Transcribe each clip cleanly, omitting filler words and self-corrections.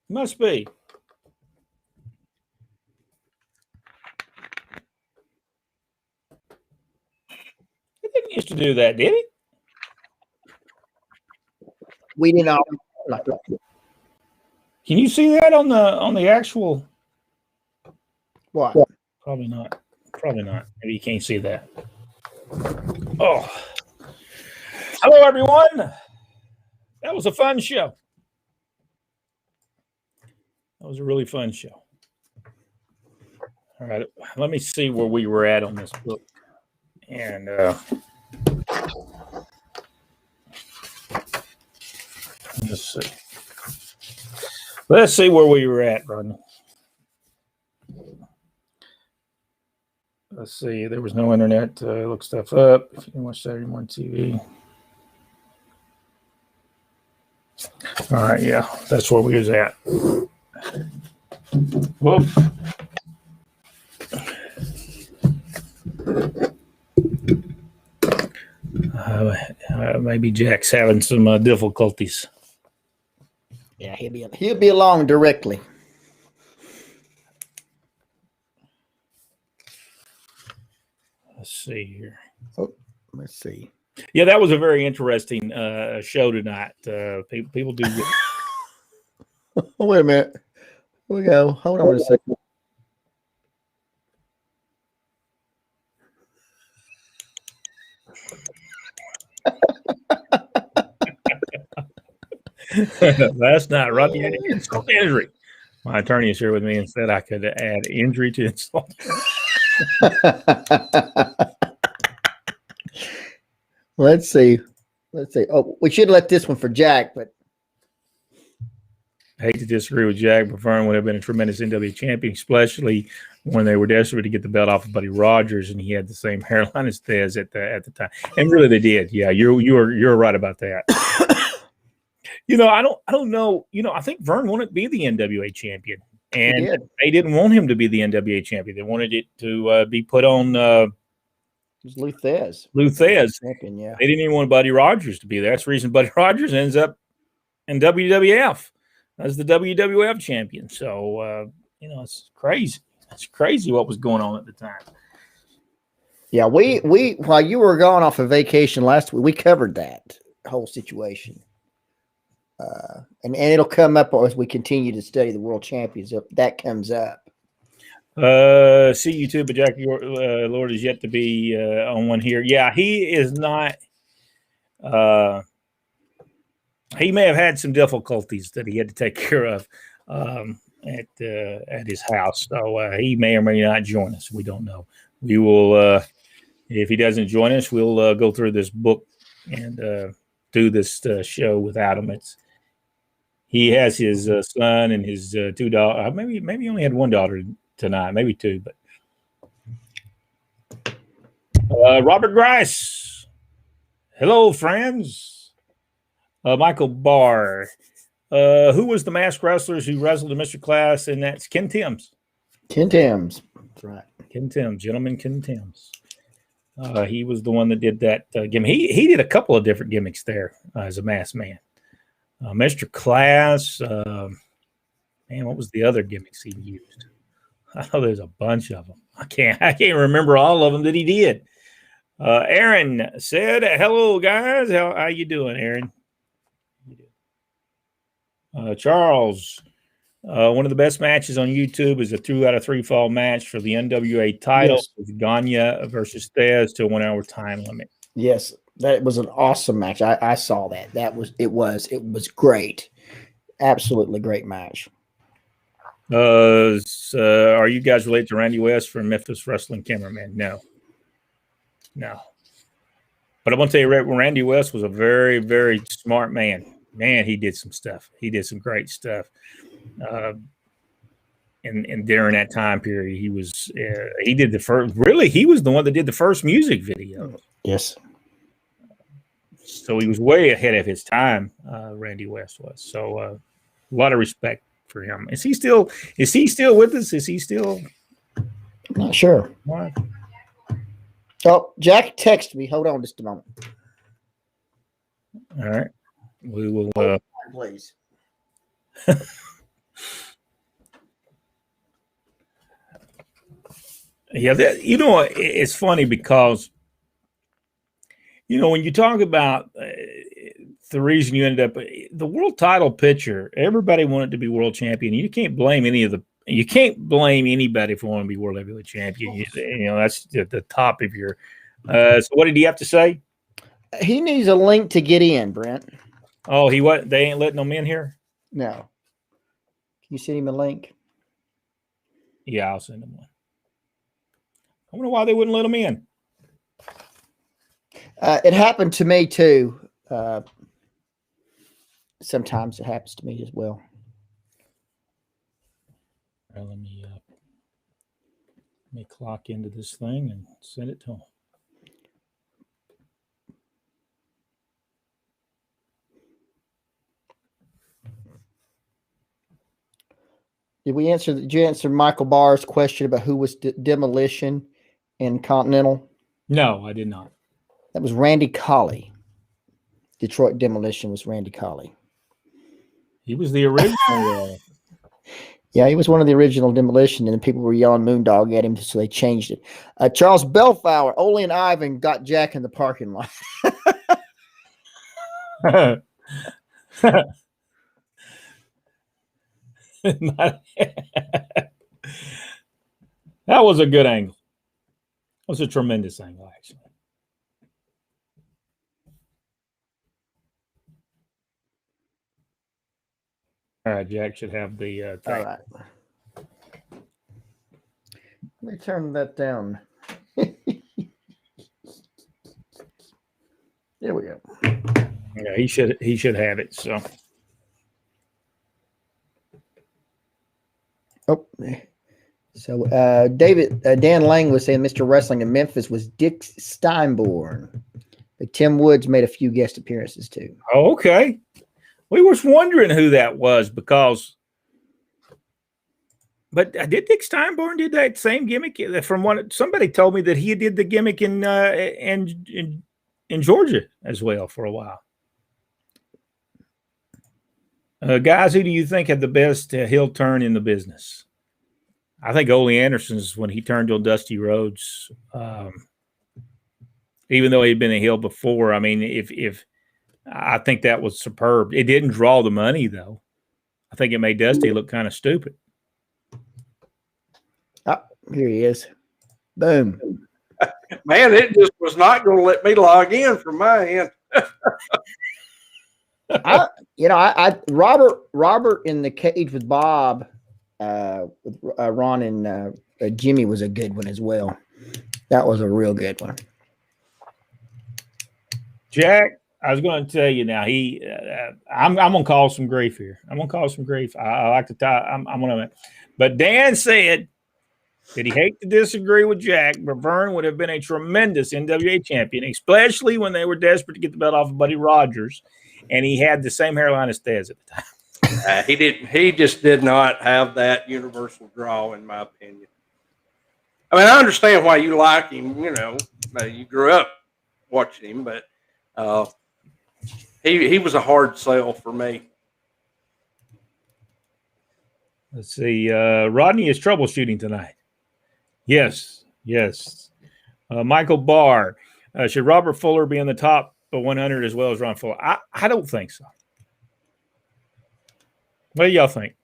Must be. He didn't used to do that, did he? We didn't all. Can you see that on the actual? What? Probably not. Probably not. Maybe you can't see that. Oh. Hello, everyone. That was a fun show. That was a really fun show. All right. Let me see where we were at on this book. And let's see. Let's see where we were at, Rodney. Let's see. There was no internet to look stuff up. If you can watch Saturday morning TV. All right. Yeah, that's where we was at. Whoop. Maybe Jack's having some difficulties. Yeah, he'll be along directly. Let's see here. Oh, let's see. Yeah, that was a very interesting show tonight. People do. Oh, wait a minute. Here we go. Hold on a second. Last night, Robbie had an insult injury. My attorney is here with me and said I could add injury to insult. Let's see. Oh, we should have let this one for Jack, but I hate to disagree with Jack, but Vern would have been a tremendous NWA champion, especially when they were desperate to get the belt off of Buddy Rogers, and he had the same hairline as Thez at the time. And really, they did. Yeah, you're right about that. I don't know. I think Vern wanted to be the NWA champion, and they didn't want him to be the NWA champion. They wanted it to be put on. It was Lou Thez. Champion, yeah. They didn't even want Buddy Rogers to be there. That's the reason Buddy Rogers ends up in WWF as the WWF champion. So it's crazy. It's crazy what was going on at the time. Yeah, we while you were gone off of vacation last week, we covered that whole situation. And it'll come up as we continue to study the world champions. That comes up. See YouTube, but Jackie Lord is yet to be on one here. Yeah, he is not. He may have had some difficulties that he had to take care of at his house. So he may or may not join us. We don't know. We will, if he doesn't join us, we'll go through this book and do this show without him. He has his son and his two daughters. Maybe he only had one daughter tonight, maybe two. But Robert Grice, hello, friends. Michael Barr, who was the masked wrestlers who wrestled in Mr. Class? And that's Ken Timms. Ken Timms, that's right. Ken Timms, gentleman Ken Timms. He was the one that did that gimmick. He did a couple of different gimmicks there as a masked man. Mr. Class, man, what was the other gimmicks he used? I know there's a bunch of them. I can't remember all of them that he did. Aaron said, "Hello, guys. How you doing, Aaron?" Charles, one of the best matches on YouTube is a 2 out of 3 fall match for the NWA title with Gagne versus Thez to a 1 hour time limit. Yes, that was an awesome match. I saw that. It was great. Absolutely great match. Are you guys related to Randy West from Memphis Wrestling Cameraman? No. But I want to tell you, Randy West was a very, very smart man. Man, he did some stuff. He did some great stuff. And during that time period, he was he was the one that did the first music video. Yes. So he was way ahead of his time. Randy West was. So a lot of respect for him. Is he still with us? Is he still? Not sure. What? Oh, Jack texted me. Hold on just a moment. All right. We will. Please. Yeah, it's funny because when you talk about the reason you ended up the world title picture, everybody wanted to be world champion. You can't blame anybody for wanting to be world heavyweight champion. That's the top of your. So what did he have to say? He needs a link to get in, Brent. Oh, they ain't letting him in here? No. Can you send him a link? Yeah, I'll send him one. I wonder why they wouldn't let him in. It happened to me too. Sometimes it happens to me as well. Let me clock into this thing and send it to him. Did you answer Michael Barr's question about who was Demolition in Continental? No, I did not. That was Randy Colley. Detroit Demolition was Randy Colley. He was the original. Yeah, he was one of the original Demolition, and then people were yelling Moondog at him, so they changed it. Charles Bellflower, Ole and Ivan got Jack in the parking lot. That was a good angle. It was a tremendous angle, actually. All right, Jack should have the All right. Let me turn that down. There we go. Yeah, he should have it. So. Oh, so Dan Lang was saying Mr. Wrestling in Memphis was Dick Steinborn, but Tim Woods made a few guest appearances too. Oh, okay. We was wondering who that was but did Dick Steinborn did that same gimmick? From what somebody told me that he did the gimmick in Georgia as well for a while. Guys, who do you think had the best heel turn in the business? I think Ole Anderson's when he turned on Dusty Rhodes. Even though he'd been a heel before, I mean, if I think that was superb. It didn't draw the money though. I think it made Dusty look kind of stupid. Oh, here he is. Boom. Man, it just was not going to let me log in from my end. Robert in the cage with Bob, with Ron and Jimmy was a good one as well. That was a real good one. Jack, I was going to tell you now. I'm going to call some grief here. I'm going to call some grief. I like to tie. I'm going to. But Dan said that he hate to disagree with Jack, but Vern would have been a tremendous NWA champion, especially when they were desperate to get the belt off of Buddy Rogers, and he had the same hairline as Thesz at the time. He just did not have that universal draw, in my opinion. I mean, I understand why you like him. You grew up watching him, but he was a hard sell for me. Let's see. Rodney is troubleshooting tonight. Yes. Michael Barr. Should Robert Fuller be in the top 100 as well as Ron Fuller? I don't think so. What do y'all think,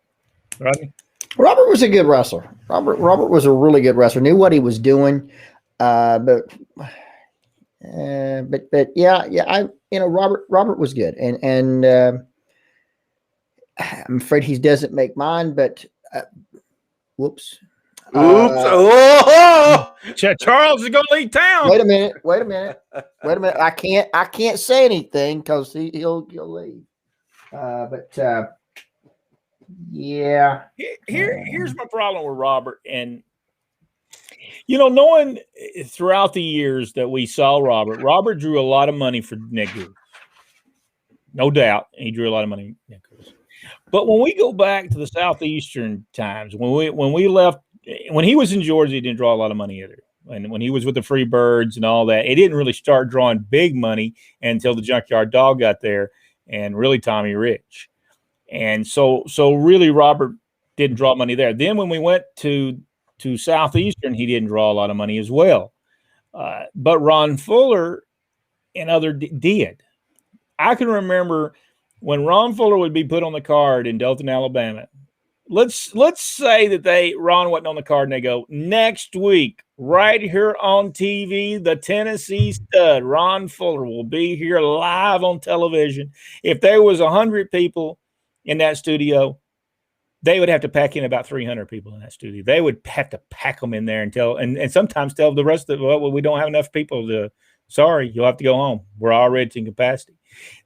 Rodney? Robert was a good wrestler. Robert was a really good wrestler. Knew what he was doing, but yeah. Robert was good, and I'm afraid he doesn't make mine. But whoops. Charles is going to leave town. Wait a minute. I can't say anything because he'll leave. Yeah. Here's my problem with Robert, and knowing throughout the years that we saw Robert drew a lot of money for Nick Cruz. No doubt, he drew a lot of money for Nick Cruz. But when we go back to the Southeastern times, when we left. When he was in Georgia, he didn't draw a lot of money either. And when he was with the Freebirds and all that, it didn't really start drawing big money until the Junkyard Dog got there and really Tommy Rich. And so really Robert didn't draw money there. Then when we went to Southeastern, he didn't draw a lot of money as well. But Ron Fuller and other did. I can remember when Ron Fuller would be put on the card in Dothan, Alabama. Let's say that Ron wasn't on the card and they go, next week, right here on TV, the Tennessee stud, Ron Fuller, will be here live on television. If there was 100 people in that studio, they would have to pack in about 300 people in that studio. They would have to pack them in there and sometimes tell the rest of the, well, we don't have enough people sorry, you'll have to go home. We're already in capacity.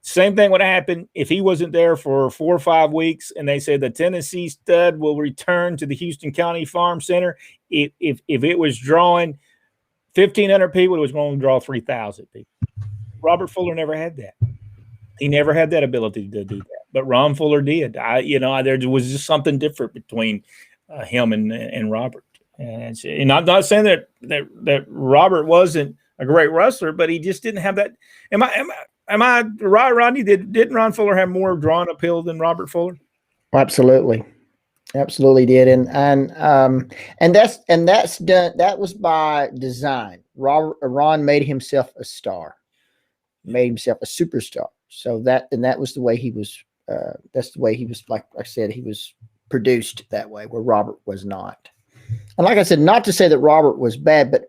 Same thing would happen if he wasn't there for 4 or 5 weeks and they said the Tennessee stud will return to the Houston County Farm Center. If it was drawing 1,500 people, it was going to draw 3,000 people. Robert Fuller never had that. He never had that ability to do that. But Ron Fuller did. There was just something different between him and Robert. And I'm not saying that Robert wasn't a great wrestler, but he just didn't have that. Am I right, Rodney? Didn't Ron Fuller have more drawing appeal than Robert Fuller? Absolutely did, and that's done. That was by design. Ron made himself a star, made himself a superstar. So that was the way he was. That's the way he was. Like I said, he was produced that way, where Robert was not. And like I said, not to say that Robert was bad, but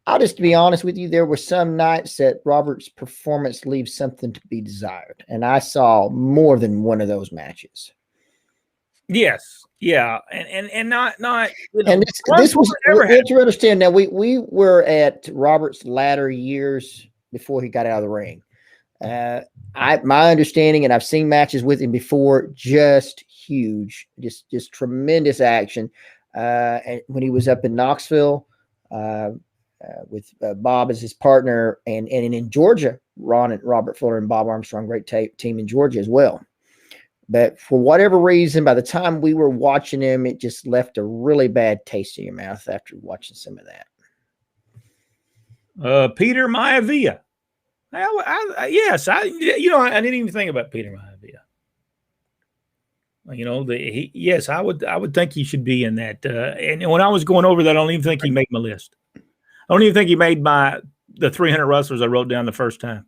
I'll just be honest with you. There were some nights that Robert's performance leaves something to be desired. And I saw more than one of those matches. Yes. Yeah. And not, and this was, you have to understand now, we were at Robert's latter years before he got out of the ring. My understanding, and I've seen matches with him before, just huge, just tremendous action. And when he was up in Knoxville, with Bob as his partner, and in Georgia, Ron and Robert Fuller and Bob Armstrong, great team in Georgia as well. But for whatever reason, by the time we were watching him, it just left a really bad taste in your mouth after watching some of that. Peter Maivia. Yes, I didn't even think about Peter Maivia. Yes, I would think he should be in that. And when I was going over that, I don't even think he made my list. I don't even think he made the 300 wrestlers I wrote down the first time.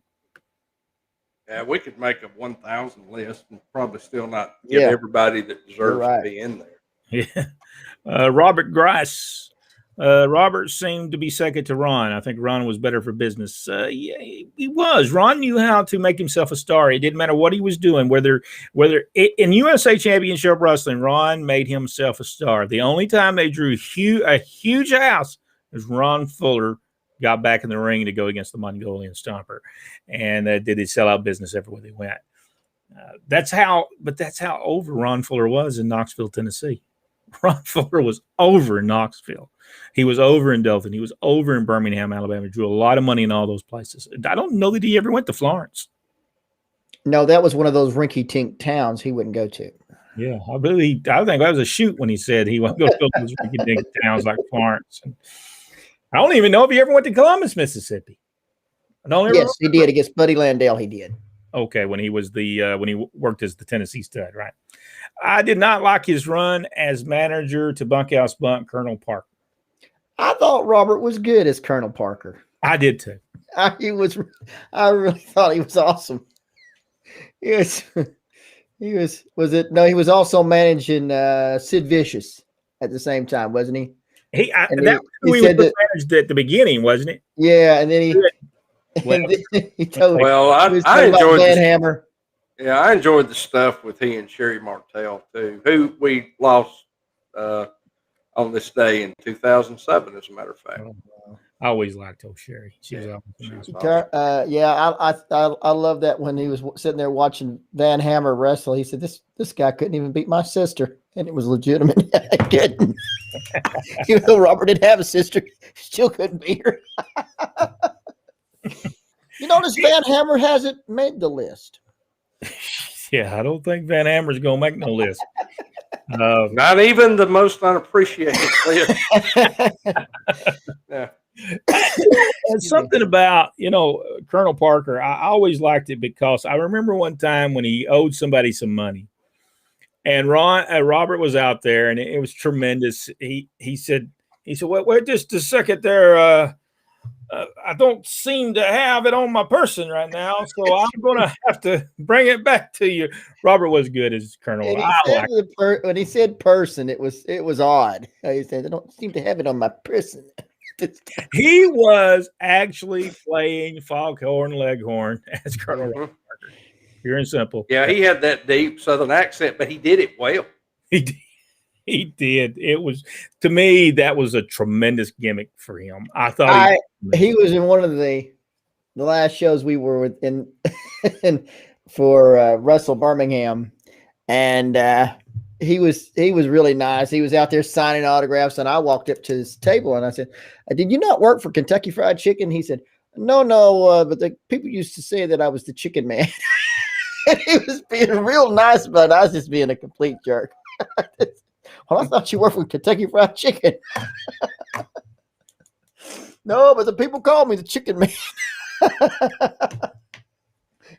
Yeah, we could make a 1,000 list and probably still not get everybody that deserves to be in there. Yeah. Robert Grice. Robert seemed to be second to Ron. I think Ron was better for business. He was. Ron knew how to make himself a star. It didn't matter what he was doing, whether in USA Championship Wrestling, Ron made himself a star. The only time they drew a huge house was Ron Fuller got back in the ring to go against the Mongolian Stomper, and did his sellout business everywhere they went. That's how over Ron Fuller was in Knoxville, Tennessee. Ron Fuller was over in Knoxville. He was over in Dothan. He was over in Birmingham, Alabama. He drew a lot of money in all those places. I don't know that he ever went to Florence. No, that was one of those rinky-tink towns he wouldn't go to. Yeah, I think that was a shoot when he said he wouldn't go to those rinky-dink towns like Florence. And I don't even know if he ever went to Columbus, Mississippi. Yes, he did against Buddy Landell. He did. Okay, when he was when he worked as the Tennessee stud, right? I did not like his run as manager to Bunkhouse Bunk, Colonel Parker. I thought Robert was good as Colonel Parker. I did too. I really thought he was awesome. He was also managing Sid Vicious at the same time, wasn't he? He was managed at the beginning, wasn't it? Yeah, and then he told I enjoyed Van Hammer. Yeah, I enjoyed the stuff with he and Sherry Martell too, who we lost on this day in 2007, as a matter of fact. I always liked old Sherry. She was awesome. I love that when he was sitting there watching Van Hammer wrestle. He said, "This guy couldn't even beat my sister," and it was legitimate. He couldn't. Even though Robert didn't have a sister, still couldn't beat her. You notice Van Hammer hasn't made the list. Yeah, I don't think Van Hammer's going to make no list. Not even the most unappreciated list. Yeah. It's something about, Colonel Parker. I always liked it because I remember one time when he owed somebody some money. And Robert was out there, and it was tremendous. He said, well, wait just a second there. I don't seem to have it on my person right now, so I'm going to have to bring it back to you. Robert was good as Colonel. When he said person, it was odd. He said, I don't seem to have it on my person. He was actually playing Foghorn Leghorn as Colonel Robert Parker. Pure and simple. Yeah, he had that deep Southern accent, but he did it well. He did. It was, to me, that was a tremendous gimmick for him. I thought he was in one of the last shows we were within for Russell Birmingham, and he was really nice. He was out there signing autographs, and I walked up to his table and I said, "Did you not work for Kentucky Fried Chicken?" He said, No, but the people used to say that I was the chicken man." And he was being real nice, but I was just being a complete jerk. Well, I thought you worked for Kentucky Fried Chicken. No, but the people called me the chicken man.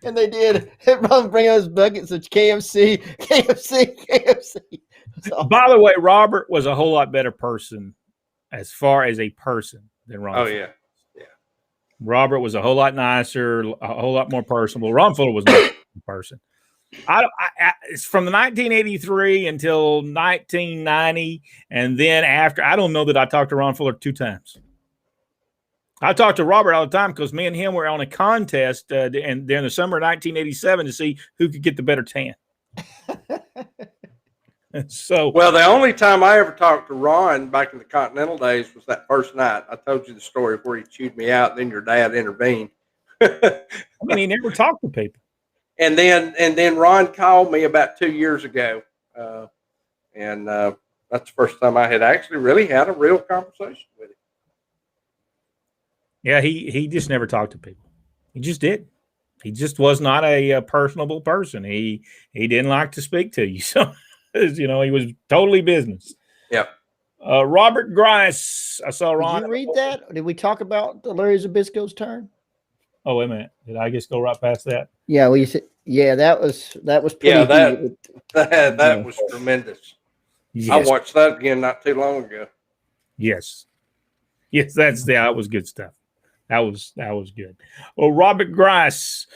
And they did. Everyone bring us buckets of KFC. So, by the way, Robert was a whole lot better person as far as a person than Ron. Oh, Fuller. Yeah. Robert was a whole lot nicer, a whole lot more personable. Ron Fuller was not a person. It's from the 1983 until 1990, and then after, I don't know that I talked to Ron Fuller 2 times. I talked to Robert all the time because me and him were on a contest and during the summer of 1987 to see who could get the better tan. So, well, the only time I ever talked to Ron back in the Continental days was that first night. I told you the story where he chewed me out, and then your dad intervened. I mean, he never talked to people. And then Ron called me about 2 years ago, and that's the first time I had actually really had a real conversation with him. Yeah, he just never talked to people. He just did. He just was not a personable person. He didn't like to speak to you. So, he was totally business. Yep. Robert Grice. I saw Ron. Did you read that? Did we talk about Larry Zbyszko's turn? Oh, wait a minute. Did I just go right past that? Yeah, well, you said, that was pretty. Yeah, that was tremendous. Yes. I watched that again not too long ago. Yes, that was good stuff. That was good. Well, Robert Grice.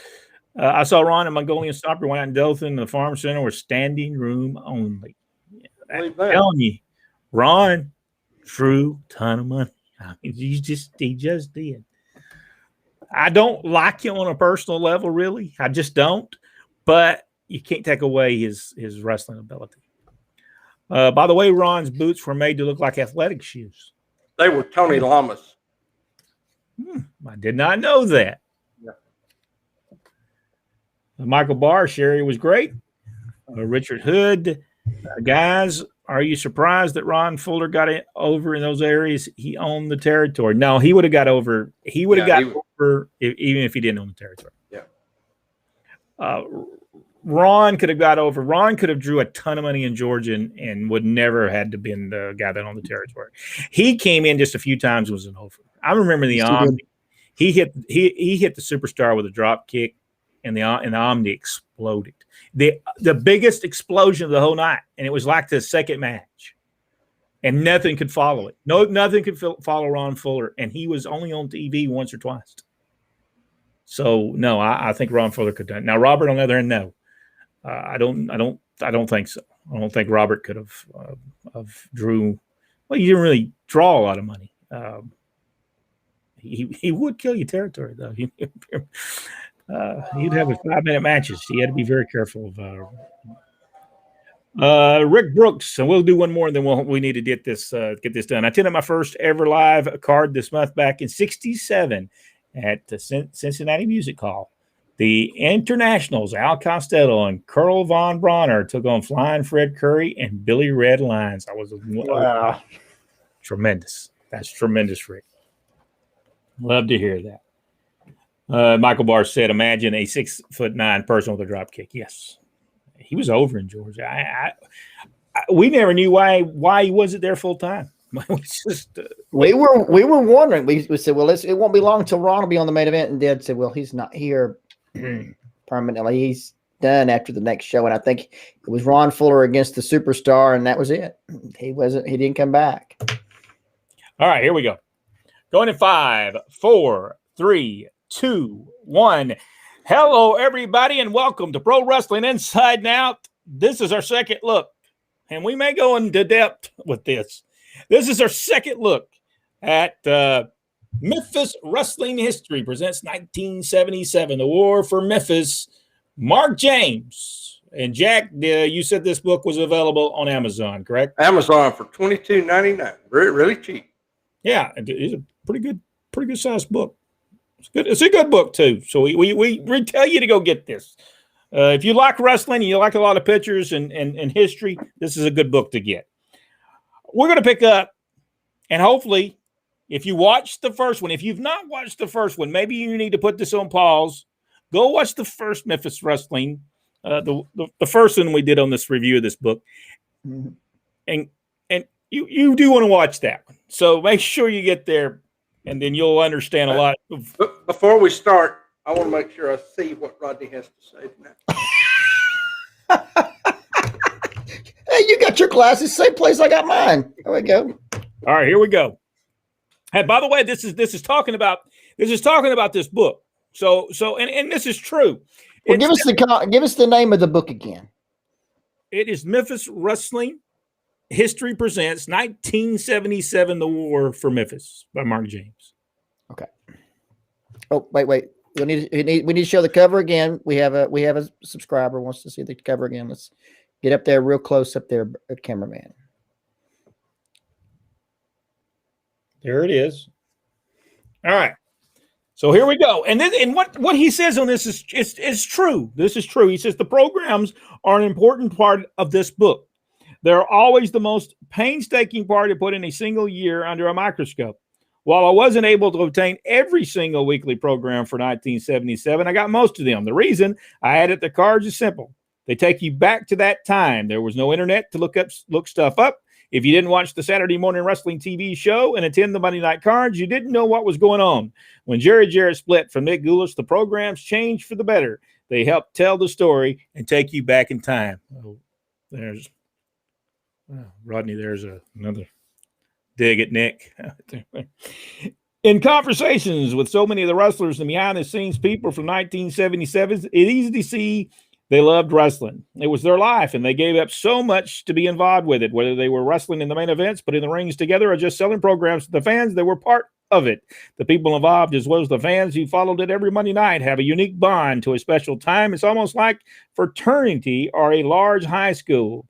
I saw Ron and Mongolian Stopper went out in Dothan. The farm center was standing room only. I'm telling you, Ron drew a ton of money. I mean, he just did. I don't like him on a personal level, really. I just don't. But you can't take away his wrestling ability. By the way, Ron's boots were made to look like athletic shoes. They were Tony Lamas. I did not know that. Yeah. Michael Barr, Sherry was great. Richard Hood. Guys, are you surprised that Ron Fuller got it over in those areas? He owned the territory. No, he would have got over. He would have over even if he didn't own the territory. Yeah. Ron could have got over. Ron could have drew a ton of money in Georgia and would never have had to been the guy that owned the territory. He came in just a few times and was an over. I remember the Omni. He hit the superstar with a drop kick, and the Omni exploded. The biggest explosion of the whole night, and it was like the second match, and nothing could follow it. Nothing could follow Ron Fuller, and he was only on TV once or twice. So no, I think Ron Fuller could have done it. Now Robert, on the other hand, no, I don't think so. I don't think Robert could have drew. Well, you didn't really draw a lot of money. He would kill you territory though. He'd have 5-minute matches. He had to be very careful of. Rick Brooks, and we'll do one more, and then we need to get this done. I attended my first ever live card this month back in '67 at the Cincinnati Music Hall. The Internationals, Al Costello and Curl Von Bronner, took on Flying Fred Curry and Billy Red Lyons. Wow. Tremendous. That's tremendous, Rick. Love to hear that. Michael Barr said, imagine a 6'9" person with a drop kick. Yes. He was over in Georgia. We never knew why he wasn't there full time. We were wondering. We said, well, it won't be long until Ron will be on the main event. And Dad said, well, he's not here permanently. done after the next show, and I think it was Ron Fuller against the Superstar, and that was it. He didn't come back. All right, here we go. Going in 5, 4, 3, 2, 1. Hello, everybody, and welcome to Pro Wrestling Inside and Out. This is our second look, and we may go into depth with this. This is our second look at Memphis Wrestling History presents 1977, the War for Memphis. Mark James. And Jack, you said this book was available on Amazon, correct? Amazon for $22.99. Really cheap. Yeah, it's a pretty good sized book. It's good. It's a good book too. So we tell you to go get this. If you like wrestling, you like a lot of pictures and history, this is a good book to get. We're going to pick up, and hopefully, if you watched the first one, if you've not watched the first one, maybe you need to put this on pause. Go watch the first Memphis Wrestling, the first one we did on this review of this book, and you do want to watch that one. So make sure you get there, and then you'll understand a lot. But before we start, I want to make sure I see what Rodney has to say tonight. Hey, you got your glasses, same place I got mine. There we go. All right, here we go. And by the way, this is talking about this book. So and this is true. Well, give us the name of the book again. It is Memphis Wrestling History Presents 1977: The War for Memphis by Mark James. Okay. Oh, wait. We need to show the cover again. We have a subscriber who wants to see the cover again. Let's get up there real close up there, cameraman. There it is. All right. So here we go. And what he says on this is true. This is true. He says the programs are an important part of this book. They're always the most painstaking part to put in a single year under a microscope. While I wasn't able to obtain every single weekly program for 1977, I got most of them. The reason I added the cards is simple. They take you back to that time. There was no internet to look stuff up. If you didn't watch the Saturday morning wrestling TV show and attend the Monday night cards, you didn't know what was going on. When Jerry Jarrett split from Nick Goulas, the programs changed for the better. They help tell the story and take you back in time. Oh, there's Rodney. There's another dig at Nick. In conversations with so many of the wrestlers and behind-the-scenes people from 1977, it's easy to see they loved wrestling. It was their life, and they gave up so much to be involved with it, whether they were wrestling in the main events, putting the rings together, or just selling programs to the fans. They were part of it. The people involved, as well as the fans who followed it every Monday night, have a unique bond to a special time. It's almost like fraternity or a large high school.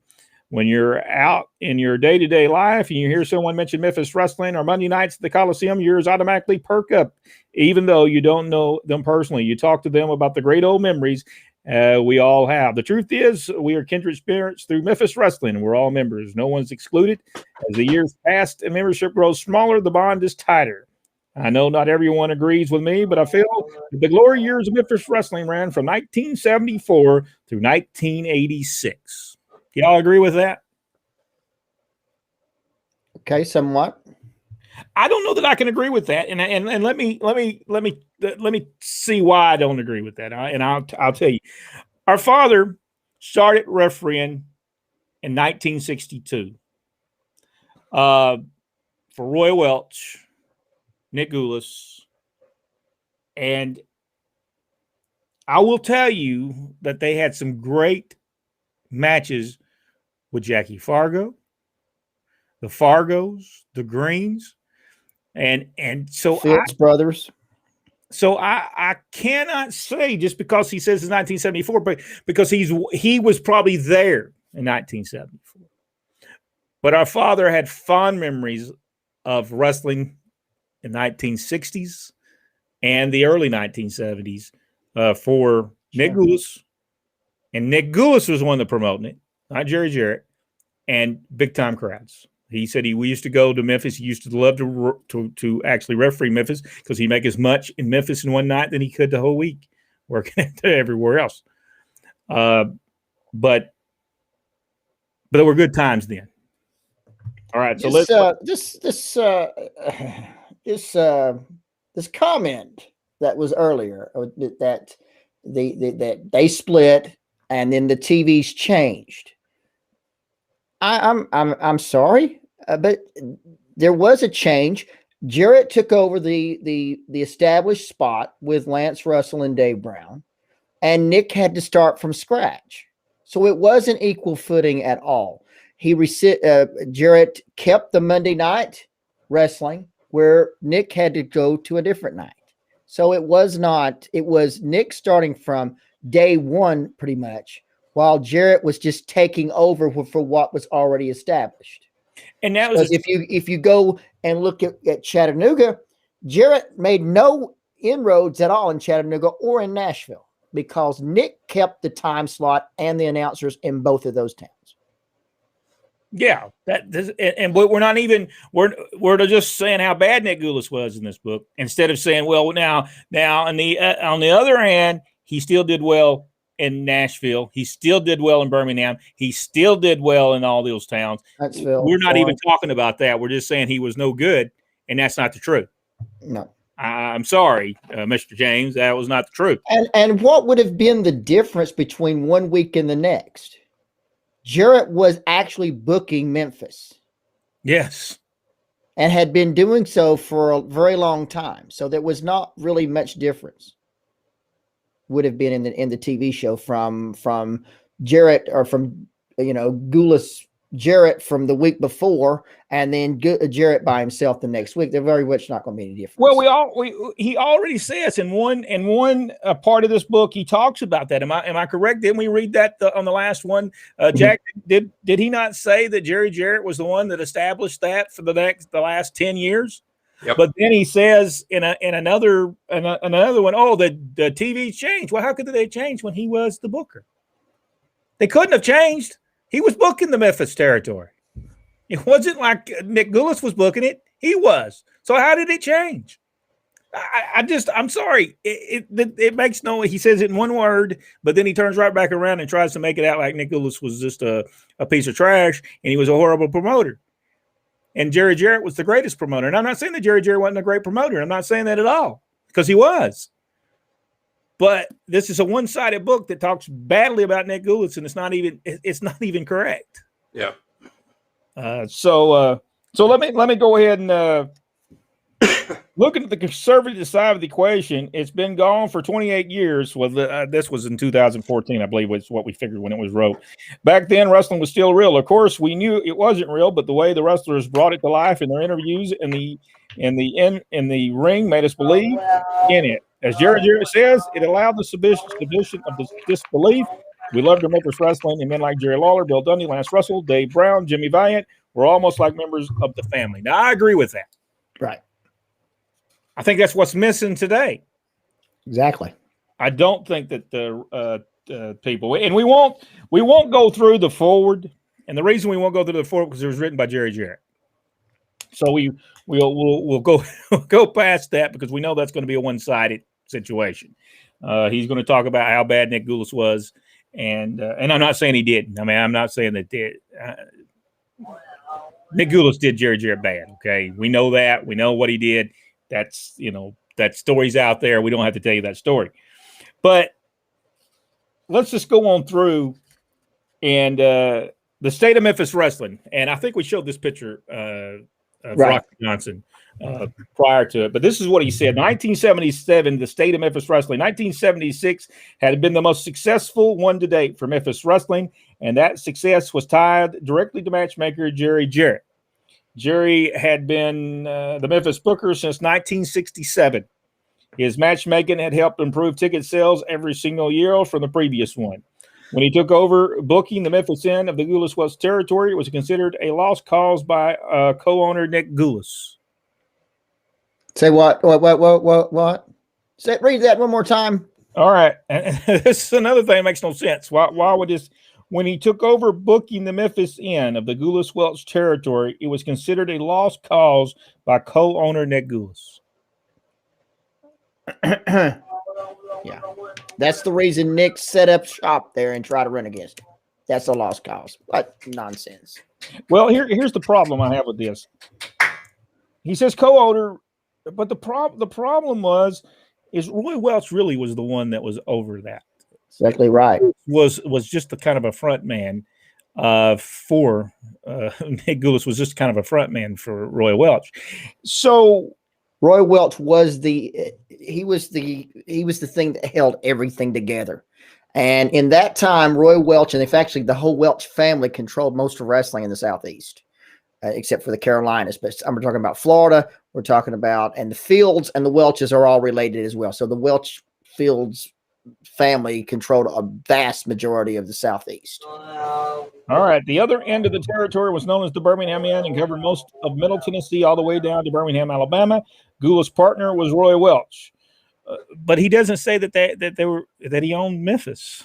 When you're out in your day-to-day life and you hear someone mention Memphis Wrestling or Monday nights at the Coliseum, yours automatically perk up, even though you don't know them personally. You talk to them about the great old memories we all have. The truth is, we are kindred spirits through Memphis Wrestling, and we're all members. No one's excluded. As the years pass and membership grows smaller, the bond is tighter. I know not everyone agrees with me, but I feel the glory years of Memphis Wrestling ran from 1974 through 1986. Y'all agree with that? Okay, somewhat. I don't know that I can agree with that, and let me see why I don't agree with that. And I'll tell you. Our father started refereeing in 1962 for Roy Welch, Nick Goulas, and I will tell you that they had some great matches with Jackie Fargo, the Fargos, the Greens, and so Fields brothers. So I cannot say just because he says it's 1974, but because he was probably there in 1974. But our father had fond memories of wrestling in the 1960s and the early 1970s for Nick Goulas. And Nick Goulas was one that promoting it, not Jerry Jarrett, and big time crowds. He said we used to go to Memphis. He used to love to actually referee Memphis because he'd make as much in Memphis in one night than he could the whole week working everywhere else. But there were good times then. All right, so this comment that was earlier that they split and then the TVs changed. I'm sorry, but there was a change. Jarrett took over the established spot with Lance Russell and Dave Brown, and Nick had to start from scratch. So it wasn't equal footing at all. Jarrett kept the Monday night wrestling where Nick had to go to a different night. So it was Nick starting from day one pretty much, while Jarrett was just taking over for what was already established. And that was if you go and look at Chattanooga, Jarrett made no inroads at all in Chattanooga or in Nashville because Nick kept the time slot and the announcers in both of those towns. Yeah, and we're not even we're just saying how bad Nick Gulas was in this book instead of saying, well, now on the other hand, he still did well in Nashville. He still did well in Birmingham. He still did well in all those towns. We're not even talking about that. We're just saying he was no good, and that's not the truth. No, I'm sorry, Mr. James, that was not the truth. And what would have been the difference between 1 week and the next? Jarrett was actually booking Memphis. Yes. And had been doing so for a very long time. So there was not really much difference. Would have been in the TV show from Jarrett or from, Gulas Jarrett from the week before and then Jarrett by himself the next week. They're very much not going to be any different. Well, he already says in one part of this book, he talks about that. Am I correct? Didn't we read that on the last one? Jack, did he not say that Jerry Jarrett was the one that established that for the last 10 years? Yep. But then he says in another one, the TV changed. Well, how could they change when he was the booker? They couldn't have changed. He was booking the Memphis territory. It wasn't like Nick Gulas was booking it. He was. So how did it change? I'm sorry. It makes no, he says it in one word, but then he turns right back around and tries to make it out like Nick Gulas was just a piece of trash and he was a horrible promoter. And Jerry Jarrett was the greatest promoter. And I'm not saying that Jerry Jarrett wasn't a great promoter. I'm not saying that at all because he was. But this is a one-sided book that talks badly about Nick Gulas, and it's not even correct. Yeah. So let me go ahead and looking at the conservative side of the equation. It's been gone for 28 years. Well, this was in 2014, I believe, was what we figured when it was wrote. Back then, wrestling was still real. Of course, we knew it wasn't real, but the way the wrestlers brought it to life in their interviews in the ring made us believe in it. As Jerry Jarrett says, it allowed the submission of disbelief. We loved to Memphis wrestling, and men like Jerry Lawler, Bill Dundee, Lance Russell, Dave Brown, Jimmy Valiant were almost like members of the family. Now, I agree with that. Right. I think that's what's missing today. Exactly. I don't think that the people, and we won't go through the forward, and the reason we won't go through the forward because it was written by Jerry Jarrett. So we'll go past that because we know that's going to be a one-sided situation. He's going to talk about how bad Nick Gulas was, and I'm not saying he didn't. I mean, I'm not saying that Nick Gulas did Jerry Jarrett bad. Okay, we know that. We know what he did. That's that story's out there. We don't have to tell you that story, but let's just go on through and the state of Memphis wrestling. And I think we showed this picture of Rocky Johnson prior to it. But this is what he said. 1977, the state of Memphis wrestling. 1976 had been the most successful one to date for Memphis wrestling, and that success was tied directly to matchmaker Jerry Jarrett. Jerry had been the Memphis booker since 1967. His matchmaking had helped improve ticket sales every single year from the previous one. When he took over booking the Memphis end of the Gulas West territory, it was considered a lost cause by co-owner Nick Gulas. Say what? Read that one more time. All right. And this is another thing that makes no sense. Why would this? When he took over booking the Memphis end of the Gulas Welch territory, it was considered a lost cause by co-owner Nick Gulas. Yeah. That's the reason Nick set up shop there and tried to run against him. That's a lost cause. What nonsense. Well, here's the problem I have with this. He says co-owner, but the problem is Roy Welch really was the one that was over that. Exactly right. Was just the kind of a front man for Nick Goulas was just kind of a front man for Roy Welch. So Roy Welch was the thing that held everything together. And in that time, Roy Welch, and if actually the whole Welch family controlled most of wrestling in the Southeast, except for the Carolinas. But I'm talking about Florida. We're talking about, and the Fields and the Welches are all related as well. So the Welch Fields family controlled a vast majority of the Southeast. All right. The other end of the territory was known as the Birmingham End and covered most of Middle Tennessee all the way down to Birmingham, Alabama. Goulas' partner was Roy Welch. But he doesn't say that he owned Memphis.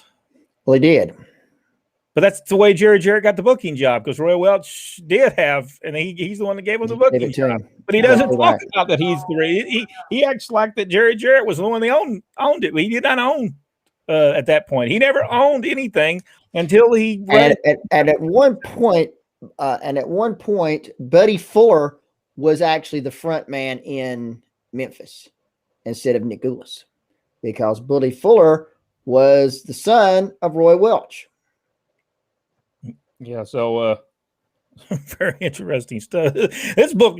Well, he did. But that's the way Jerry Jarrett got the booking job, because Roy Welch did have, and he's the one that gave him the booking job. But he doesn't talk about that he's the he acts like that Jerry Jarrett was the one that owned it. But he did not own at that point. He never owned anything until he and at one point, Buddy Fuller was actually the front man in Memphis instead of Nick Goulas, because Buddy Fuller was the son of Roy Welch. Yeah, so very interesting stuff. This book,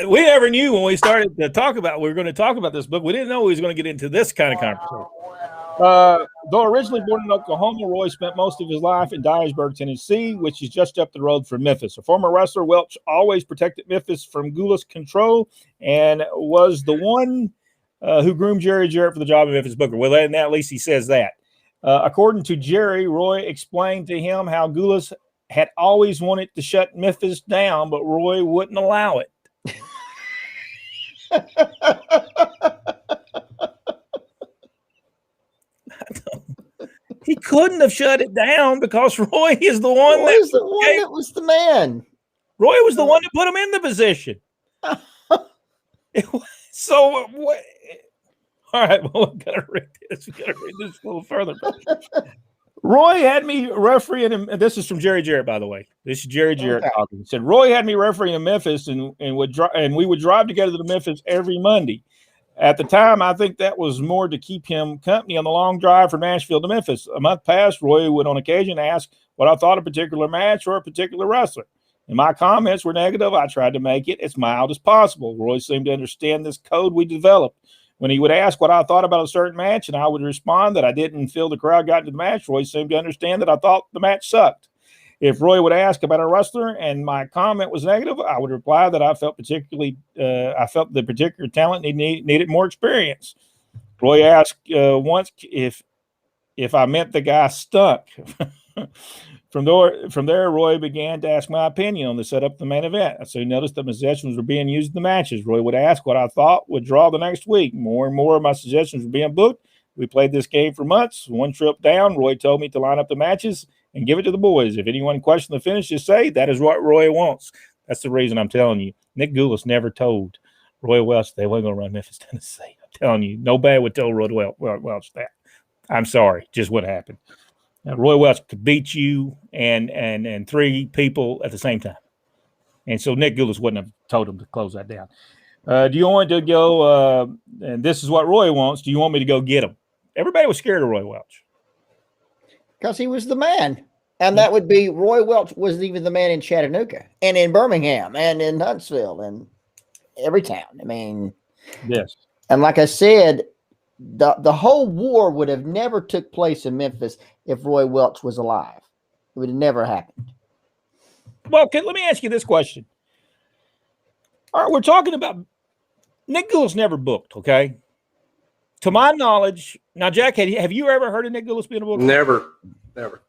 we never knew when we started to talk about, we were going to talk about this book. We didn't know we was going to get into this kind of conversation. Though originally born in Oklahoma, Roy spent most of his life in Dyersburg, Tennessee, which is just up the road from Memphis. A former wrestler, Welch always protected Memphis from Goulas' control and was the one who groomed Jerry Jarrett for the job of Memphis Booker. Well, at least he says that. According to Jerry, Roy explained to him how Goulas had always wanted to shut Memphis down, but Roy wouldn't allow it. He couldn't have shut it down because Roy is the one that was the man. Roy was the one that put him in the position. So, all right, well, we gotta read this. We gotta read this a little further. Roy had me refereeing him. This is from Jerry Jarrett, by the way. This is Jerry Jarrett talking. He said Roy had me refereeing in Memphis, and we would drive together to Memphis every Monday. At the time, I think that was more to keep him company on the long drive from Nashville to Memphis. A month passed, Roy would on occasion ask what I thought of a particular match or a particular wrestler. And my comments were negative. I tried to make it as mild as possible. Roy seemed to understand this code we developed. When he would ask what I thought about a certain match, and I would respond that I didn't feel the crowd got into the match, Roy seemed to understand that I thought the match sucked. If Roy would ask about a wrestler and my comment was negative, I would reply that I felt the particular talent needed more experience. Roy asked once if I meant the guy stunk. From there, Roy began to ask my opinion on the setup of the main event. I soon noticed that my suggestions were being used in the matches. Roy would ask what I thought would draw the next week. More and more of my suggestions were being booked. We played this game for months. One trip down, Roy told me to line up the matches and give it to the boys. If anyone questioned the finish, just say, that is what Roy wants. That's the reason I'm telling you. Nick Goulas never told Roy Welch they weren't going to run Memphis, Tennessee. I'm telling you, nobody would tell Roy Welch that. I'm sorry, just what happened. Now, Roy Welch could beat you and three people at the same time. And so Nick Goulas wouldn't have told him to close that down. Do you want to go, and this is what Roy wants, do you want me to go get him? Everybody was scared of Roy Welch. Because he was the man. And that would be, Roy Welch was even the man in Chattanooga and in Birmingham and in Huntsville and every town. I mean, yes. And like I said, the whole war would have never took place in Memphis if Roy Welch was alive. It would have never happened. Well, let me ask you this question. All right, we're talking about Nick Goulas never booked, okay? To my knowledge, now, Jack, have you ever heard of Nick Goulas being a booker? Never.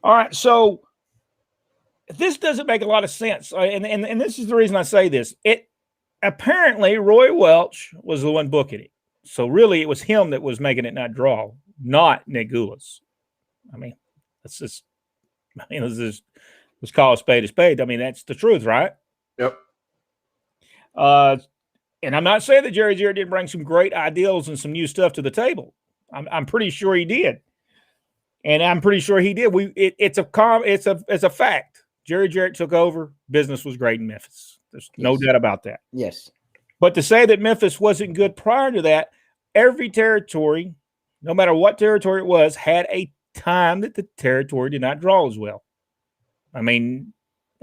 All right, so this doesn't make a lot of sense, and this is the reason I say this. Apparently, Roy Welch was the one booking it. So really, it was him that was making it not draw, not Nick Goulas. I mean, let's call a spade a spade. I mean, that's the truth, right? Yep. And I'm not saying that Jerry Jarrett didn't bring some great ideals and some new stuff to the table. I'm pretty sure he did, and I'm pretty sure he did. It's a fact. Jerry Jarrett took over. Business was great in Memphis. There's no doubt about that. Yes. But to say that Memphis wasn't good prior to that, every territory no matter what territory it was, had a time that the territory did not draw as well. I mean,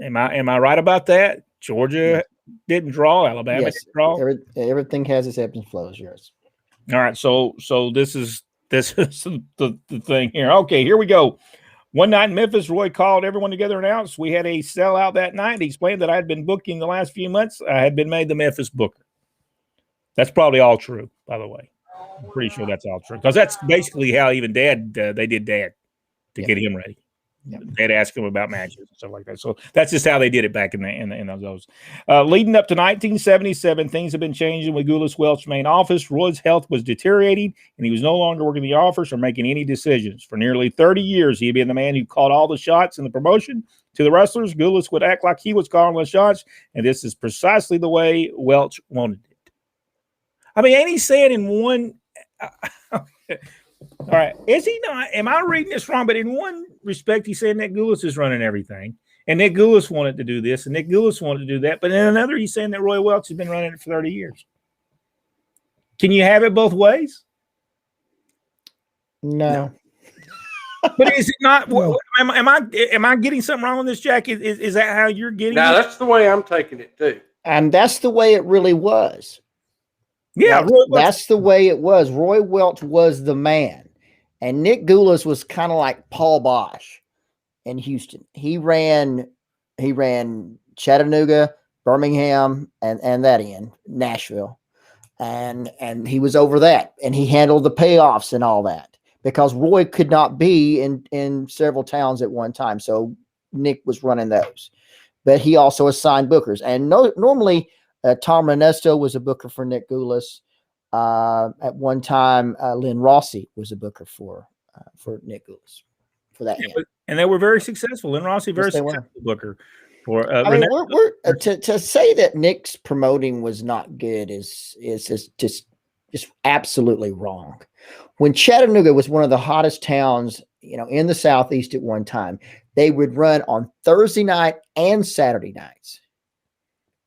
am I right about that? Georgia didn't draw, Alabama didn't draw. Everything has its ebbs and flows. Yes. All right, so this is the thing here. Okay, here we go. One night in Memphis, Roy called everyone together and announced we had a sellout that night. He explained that I had been booking the last few months. I had been made the Memphis Booker. That's probably all true, by the way. I'm pretty sure that's all true because that's basically how even Dad they did Dad to get him ready. They'd ask him about matches and stuff like that. So that's just how they did it back in those. Leading up to 1977, things have been changing with Gulas Welch's main office. Roy's health was deteriorating, and he was no longer working the office or making any decisions. For nearly 30 years, he had been the man who called all the shots in the promotion. To the wrestlers, Gulas would act like he was calling the shots, and this is precisely the way Welch wanted it. I mean, ain't he saying in one all right. Is he not? Am I reading this wrong? But in one respect, he's saying Nick Gulas is running everything. And Nick Gulas wanted to do this, and Nick Gulas wanted to do that. But in another, he's saying that Roy Welch has been running it for 30 years. Can you have it both ways? No. But is it not? No. Am I getting something wrong on this, Jack? Is that how you're getting it? No, that's the way I'm taking it, too. And that's the way it really was. Yeah, that's the way it was. Roy Welch was the man. And Nick Gulas was kind of like Paul Bosch in Houston. He ran Chattanooga, Birmingham, and that in Nashville. And he was over that. And he handled the payoffs and all that. Because Roy could not be in several towns at one time. So Nick was running those. But he also assigned bookers. And normally Tom Ernesto was a booker for Nick Gulas. At one time, Lynn Rossi was a booker for Nick Gulas for that. Yeah, and they were very successful. Lynn Rossi, very successful booker. For I mean, to say that Nick's promoting was not good is just absolutely wrong. When Chattanooga was one of the hottest towns, in the Southeast at one time, they would run on Thursday night and Saturday nights.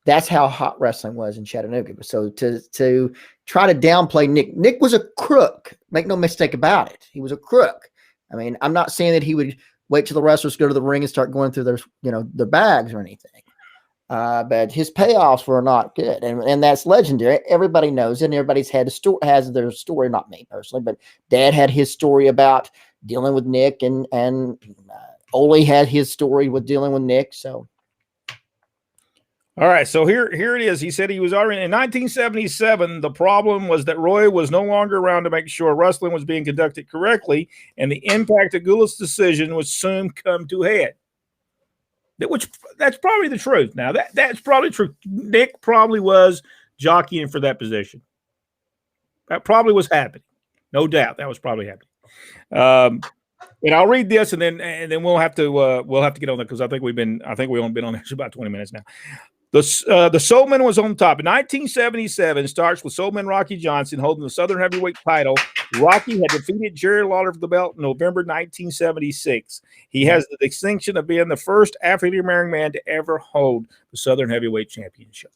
That's how hot wrestling was in Chattanooga. So to try to downplay Nick was a crook. Make no mistake about it. He was a crook. I mean, I'm not saying that he would wait till the wrestlers go to the ring and start going through their bags or anything. But his payoffs were not good, and that's legendary. Everybody knows it, and everybody's has their story. Not me personally, but Dad had his story about dealing with Nick, and Ole had his story with dealing with Nick. So, all right, so here it is. He said he was already in 1977. The problem was that Roy was no longer around to make sure wrestling was being conducted correctly, and the impact of Gulas' decision would soon come to head. That's probably the truth. Now that's probably true. Nick probably was jockeying for that position. That probably was happening, no doubt. That was probably happening. And I'll read this, and then we'll have to get on that because I think we've only been on there for about 20 minutes now. The Soulman was on top. In 1977, starts with Soulman Rocky Johnson holding the Southern Heavyweight title. Rocky had defeated Jerry Lawler for the belt in November 1976. He has the distinction of being the first African-American man to ever hold the Southern Heavyweight Championship.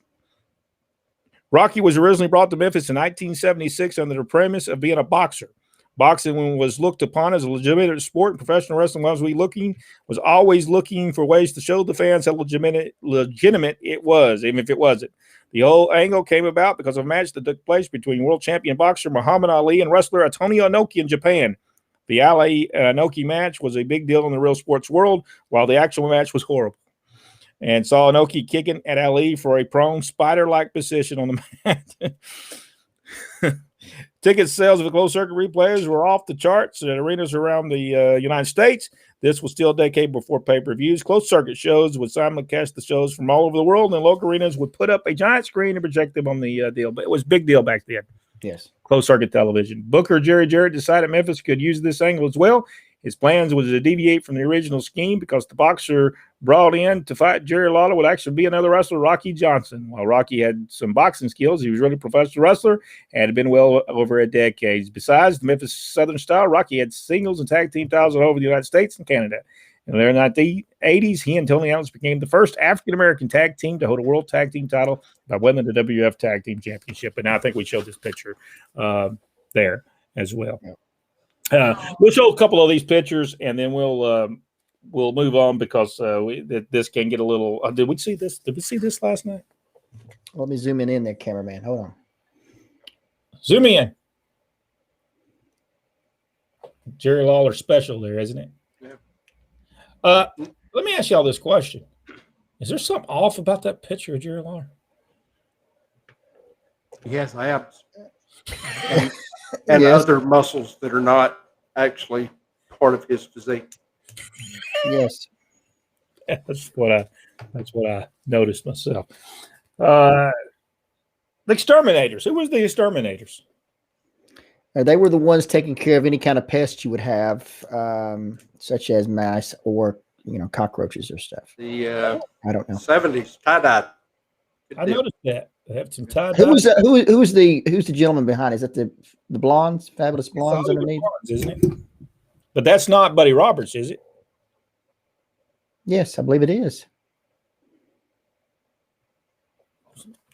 Rocky was originally brought to Memphis in 1976 under the premise of being a boxer. Boxing was looked upon as a legitimate sport, and professional wrestling was always looking for ways to show the fans how legitimate it was, even if it wasn't. The whole angle came about because of a match that took place between world champion boxer Muhammad Ali and wrestler Antonio Inoki in Japan. The Ali-Inoki match was a big deal in the real sports world, while the actual match was horrible. And saw Inoki kicking at Ali for a prone spider-like position on the mat. Ticket sales of the closed circuit replays were off the charts at arenas around the United States. This was still a decade before pay-per-views. Closed circuit shows would simulcast the shows from all over the world, and local arenas would put up a giant screen and project them on the deal. But it was a big deal back then. Yes. Closed circuit television. Booker Jerry Jarrett decided Memphis could use this angle as well. His plans was to deviate from the original scheme because the boxer brought in to fight Jerry Lawler would actually be another wrestler, Rocky Johnson. While Rocky had some boxing skills, he was really a professional wrestler and had been well over a decade. Besides the Memphis Southern style, Rocky had singles and tag team titles all over the United States and Canada. In the early 1980s, he and Tony Adams became the first African-American tag team to hold a world tag team title by winning the WWF Tag Team Championship. And now I think we showed this picture there as well. Yeah. We'll show a couple of these pictures, and then we'll move on because this can get a little. Did we see this? Did we see this last night? Let me zoom in there, cameraman. Hold on. Zoom in. Jerry Lawler special there, isn't it? Yeah. Let me ask y'all this question: is there something off about that picture of Jerry Lawler? He has abs and Yes. other muscles that are not actually part of his physique. Yes. That's what I noticed myself. The exterminators. Who was the exterminators? They were the ones taking care of any kind of pest you would have, such as mice or cockroaches or stuff. The I don't know. 70s tie-dye. I noticed that. They have some tie-dye. Who's the gentleman behind? Is that the blondes, fabulous blondes underneath? Blondes, isn't it? But that's not Buddy Roberts, is it? Yes, I believe it is.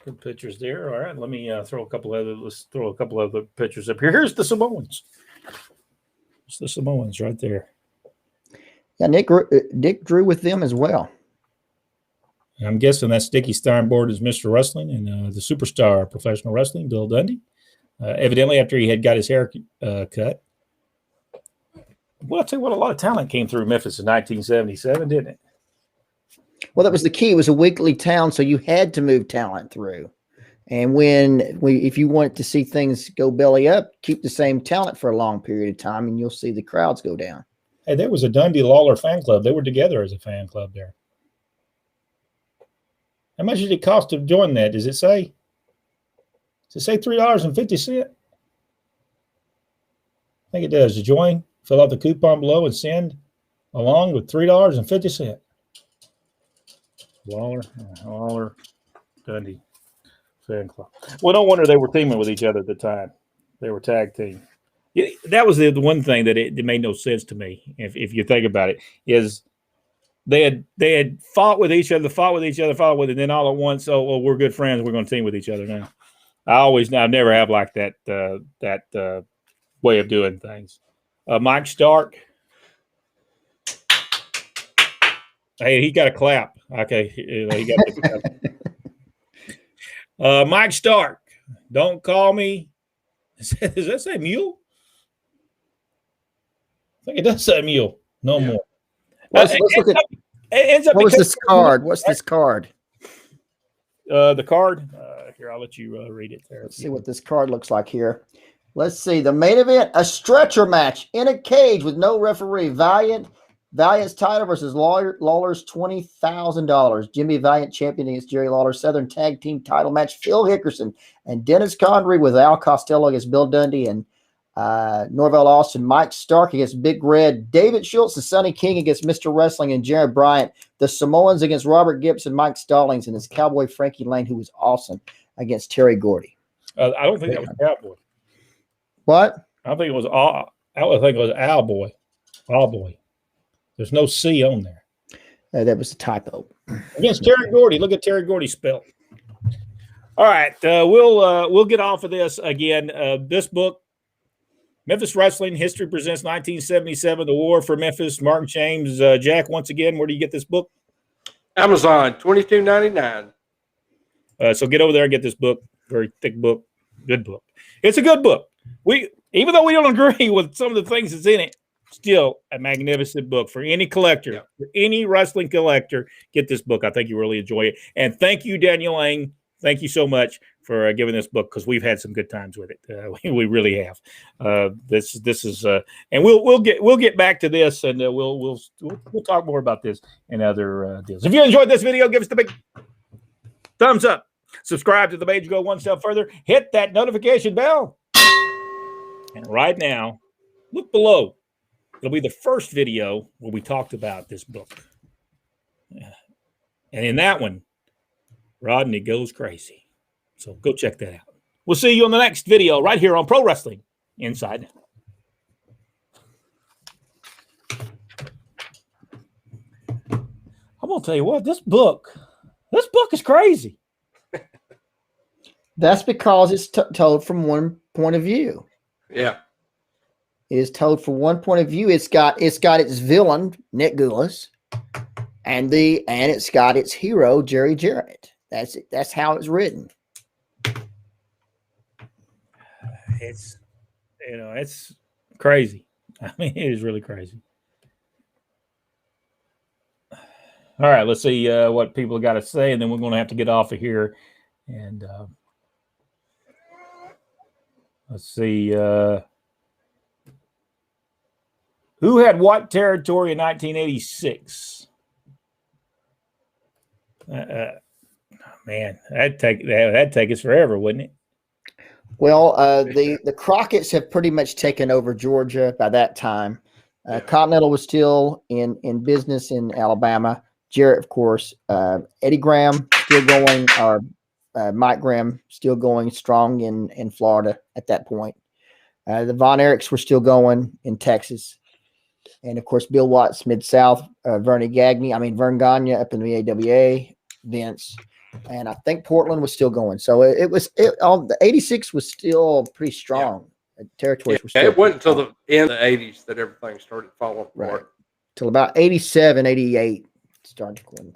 Good pictures there. All right, let me throw a couple other pictures up here. Here's the Samoans. It's the Samoans right there. Yeah, Dick drew with them as well. And I'm guessing that's Dickie Steinboard is Mr. Wrestling and the superstar of professional wrestling, Bill Dundee. Evidently, after he had got his hair cut. Well, I'll tell you what, a lot of talent came through Memphis in 1977, didn't it? Well, that was the key. It was a weekly town, so you had to move talent through. And if you want to see things go belly up, keep the same talent for a long period of time, and you'll see the crowds go down. Hey, there was a Dundee Lawler fan club. They were together as a fan club there. How much did it cost to join that? Does it say? Does it say $3.50? I think it does. To join, fill out the coupon below and send along with $3.50. Lawler, Dundee fan club. Well, no wonder they were teaming with each other at the time. They were tag team. Yeah, that was the one thing that it made no sense to me. If you think about it, is they had fought with each other, and then all at once, we're good friends. We're going to team with each other now. I've never have liked that way of doing things. Mike Stark. Hey, he got a clap. Okay, he got a clap. Mike Stark. Don't call me. Does that say mule? I think it does say mule. No more. Let's look at. What was this card? What's this card? The card. Here, I'll let you read it there. Let's see what this card looks like here. Let's see. The main event: a stretcher match in a cage with no referee. Valiant's title versus Lawler's $20,000. Jimmy Valiant champion against Jerry Lawler. Southern Tag Team title match. Phil Hickerson and Dennis Condrey with Al Costello against Bill Dundee and Norvell Austin. Mike Stark against Big Red. David Schultz and Sonny King against Mr. Wrestling and Jared Bryant. The Samoans against Robert Gibbs and Mike Stallings, and his Cowboy Frankie Lane, who was awesome, against Terry Gordy. I don't think that was Cowboy. What? I think it was Al Boy. All Boy. There's no C on there. That was a typo. Against Terry Gordy. Look at Terry Gordy spell. All right, we'll get off of this again. This book, Memphis Wrestling History Presents 1977, The War for Memphis. Mark James, Jack. Once again, where do you get this book? Amazon, $22.99. So get over there and get this book. Very thick book, good book. It's a good book. Even though we don't agree with some of the things that's in it, still a magnificent book for any collector, for any wrestling collector. Get this book. I think you really enjoy it. And thank you, Daniel Lang. Thank you so much for giving this book, because we've had some good times with it. We really have. This is, and we'll get back to this, and we'll talk more about this and other deals. If you enjoyed this video, give us the big thumbs up. Subscribe to the page. Go one step further. Hit that notification bell. And right now, look below. It'll be the first video where we talked about this book. And in that one, Rodney goes crazy. So go check that out. We'll see you on the next video right here on Pro Wrestling Inside. I'm going to tell you what, this book is crazy. That's because it's told from one point of view. Yeah. It is told from one point of view. It's got its villain, Nick Goulas, and it's got its hero, Jerry Jarrett. That's it. That's how it's written. It's it's crazy. I mean, it is really crazy. All right, let's see what people got to say, and then we're going to have to get off of here. And let's see. Who had what territory in 1986? Man, that'd take us forever, wouldn't it? Well, the Crockett's have pretty much taken over Georgia by that time. Continental was still in business in Alabama. Jarrett, of course. Eddie Graham still going, or Mike Graham still going strong in Florida at that point. The Von Erichs were still going in Texas. And, of course, Bill Watts, Mid-South, Vern Gagne up in the AWA, Vince. And I think Portland was still going. So the 86 was still pretty strong. Yeah. Territories were still. It wasn't until the end of the 80s that everything started falling apart. Right. Till about 87, 88 started going.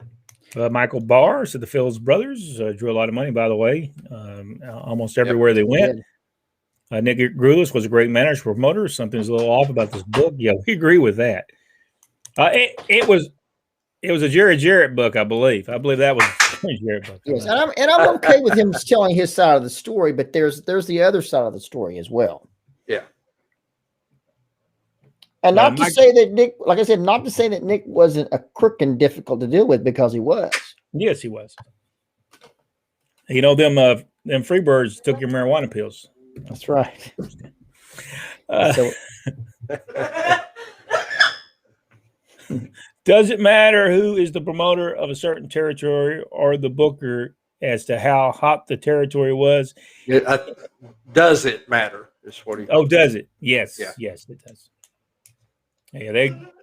Michael Barr said the Phillips brothers drew a lot of money, by the way, almost everywhere they went. Nick Goulas was a great manager, promoter. Something's a little off about this book. Yeah, we agree with that. It was a Jerry Jarrett book, I believe. I believe that was a Jerry Jarrett book. Yes, and I'm okay with him telling his side of the story, but there's the other side of the story as well. Yeah. And not to say that Nick, like I said, not to say that Nick wasn't a crook and difficult to deal with, because he was. Yes, he was. You know, them Freebirds took your marijuana pills. That's right. Does it matter who is the promoter of a certain territory or the booker as to how hot the territory was? Does it matter? Is what he. Oh, does it? Yes. Yeah. Yes, it does. Yeah,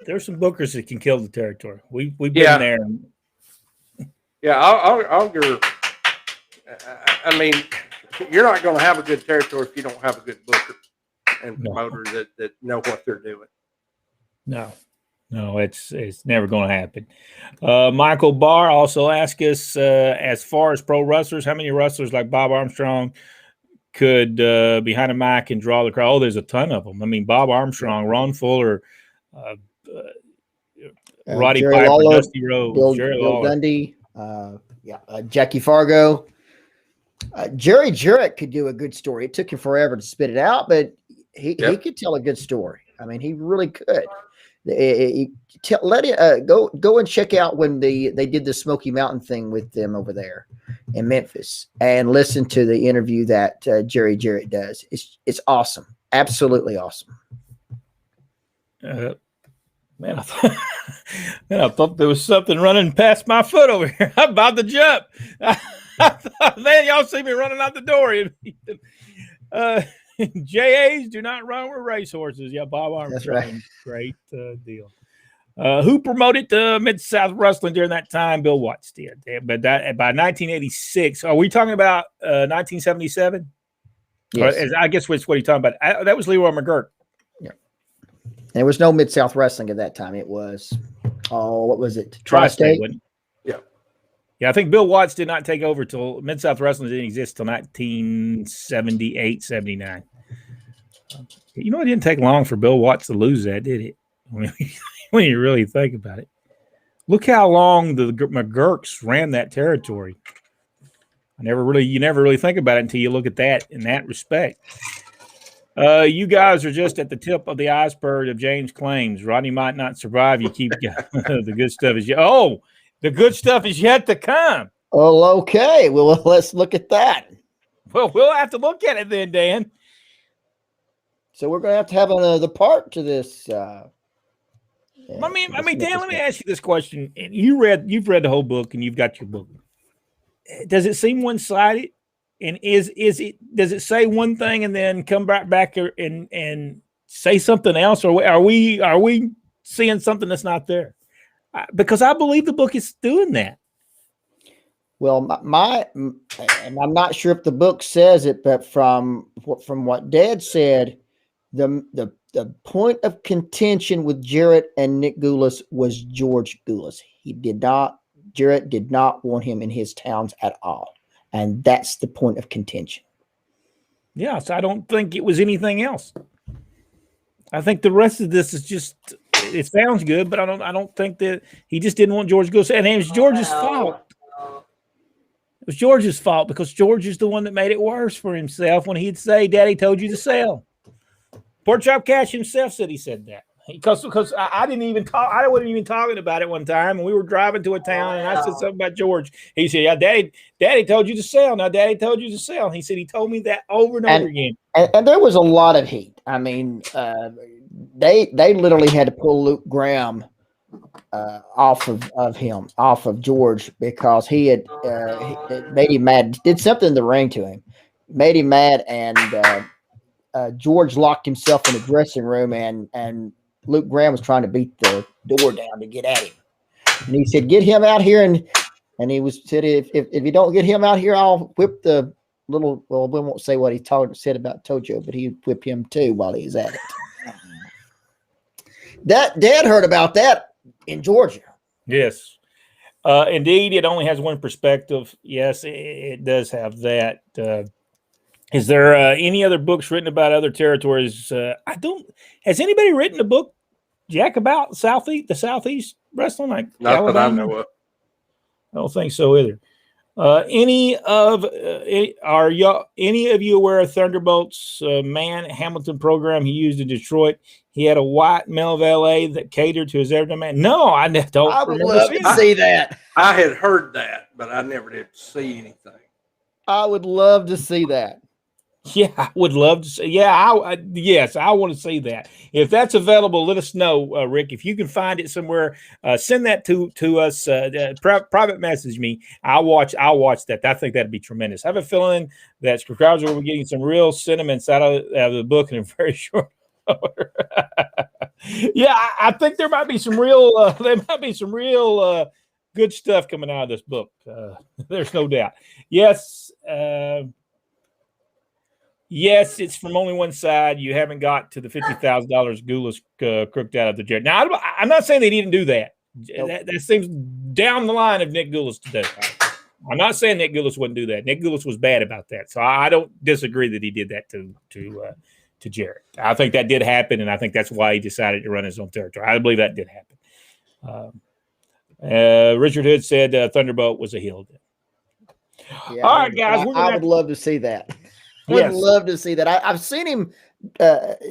there's some bookers that can kill the territory. We've been there. Yeah, I'll agree. I mean, you're not going to have a good territory if you don't have a good booker and promoter that know what they're doing. No, it's never going to happen. Michael Barr also asked us, as far as pro wrestlers, how many wrestlers like Bob Armstrong could behind a mic and draw the crowd? Oh, there's a ton of them. I mean, Bob Armstrong, Ron Fuller, Roddy Jerry Piper, Lawler, Dusty Rhodes, Bill Dundee, Jackie Fargo. Jerry Jarrett could do a good story. It took him forever to spit it out, but he could tell a good story. I mean, he really could. Go and check out when they did the Smoky Mountain thing with them over there in Memphis, and listen to the interview that Jerry Jarrett does. It's awesome, absolutely awesome. Man, I thought there was something running past my foot over here. I'm about to jump. I thought, man, y'all see me running out the door. JAs do not run with racehorses. Yeah, Bob Armstrong. That's right. Great deal. Who promoted Mid-South Wrestling during that time? Bill Watts did. But by 1986, are we talking about 1977? Yes. I guess what you're talking about. That was Leroy McGurk. Yeah. And there was no Mid-South Wrestling at that time. It was, what was it? Tri-State? Yeah, I think Bill Watts did not take over till Mid-South Wrestling didn't exist till 1978, 79. You know, it didn't take long for Bill Watts to lose that, did it? When you really think about it. Look how long the McGurks ran that territory. You never really think about it until you look at that in that respect. You guys are just at the tip of the iceberg of James' claims. Rodney might not survive. You keep the good stuff is the good stuff is yet to come. Oh, okay. Well, let's look at that. Well, we'll have to look at it then, Dan. So we're going to have another part to this. I mean, Dan, let me ask you this question. You've read the whole book, and you've got your book. Does it seem one-sided? And does it say one thing and then come back and say something else, or are we seeing something that's not there? Because I believe the book is doing that. Well, and I'm not sure if the book says it, but from what Dad said, the the point of contention with Jarrett and Nick Gulas was George Gulas. Jarrett did not want him in his towns at all. And that's the point of contention. Yes, I don't think it was anything else. I think the rest of this is just, it sounds good, but I don't think that he just didn't want George Gulas. And it was George's fault. It was George's fault because George is the one that made it worse for himself when he'd say, Daddy told you to sell. Pork Chop Cash himself said he said that. Because I didn't even talk. I wasn't even talking about it one time, and we were driving to a town, and I said something about George. He said, "Yeah, Daddy told you to sell. Now, Daddy told you to sell." And he said he told me that over and over again. And there was a lot of heat. I mean, they literally had to pull Luke Graham off of George because he had made him mad. Did something in the ring to him, made him mad, and George locked himself in the dressing room, and Luke Graham was trying to beat the door down to get at him. And he said, "Get him out here." And he said, if you don't get him out here, I'll whip the little, well, we won't say what he said about Tojo, but he whipped him too while he was at it. That Dad heard about that in Georgia. Yes. Indeed, it only has one perspective. Yes, it does have that. Is there any other books written about other territories? Has anybody written a book, Jack, about the Southeast wrestling? Like Not Alabama? that I know of. I don't think so either. Any of you aware of Thunderbolt's Man Hamilton program he used in Detroit? He had a white male valet that catered to his everyday man. No, I don't. I would love to see that. I had heard that, but I never did see anything. I would love to see that. Yeah, I would love to see. Yeah, yes, I want to see that. If that's available, let us know, Rick. If you can find it somewhere, send that to us. Private message me. I'll watch that. I think that'd be tremendous. I have a feeling that subscribers will be getting some real sentiments out of the book in a very short order. Yeah, I think there might be some real. Good stuff coming out of this book. There's no doubt. Yes. Yes, it's from only one side. You haven't got to the $50,000 Gulas crooked out of the jet. Now, I'm not saying they didn't do that. Nope. That seems down the line of Nick Gulas today. I'm not saying Nick Gulas wouldn't do that. Nick Gulas was bad about that, so I don't disagree that he did that to Jarrett. I think that did happen, and I think that's why he decided to run his own territory. I believe that did happen. Richard Hood said Thunderbolt was a heel. Yeah, all right, guys. I would love to see that. Yes. Would love to see that. I've seen him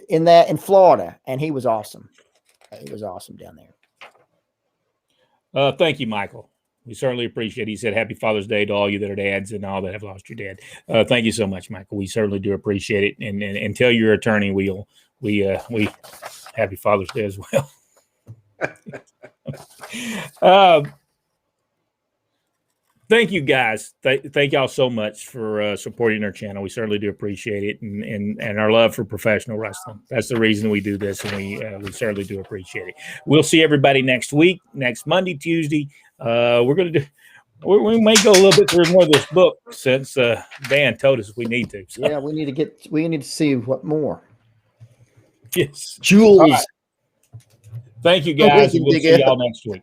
in Florida, and he was awesome. He was awesome down there. Thank you, Michael. We certainly appreciate it. He said, "Happy Father's Day to all you that are dads and all that have lost your dad." Thank you so much, Michael. We certainly do appreciate it. And tell your attorney we Happy Father's Day as well. Thank you, guys. Thank y'all so much for supporting our channel. We certainly do appreciate it, and our love for professional wrestling. That's the reason we do this, and we certainly do appreciate it. We'll see everybody next week, next Monday, Tuesday. We may go a little bit through more of this book since Dan told us we need to. So. Yeah, we need to see what more. Yes, Jules. Right. Thank you, guys. We'll see y'all next week.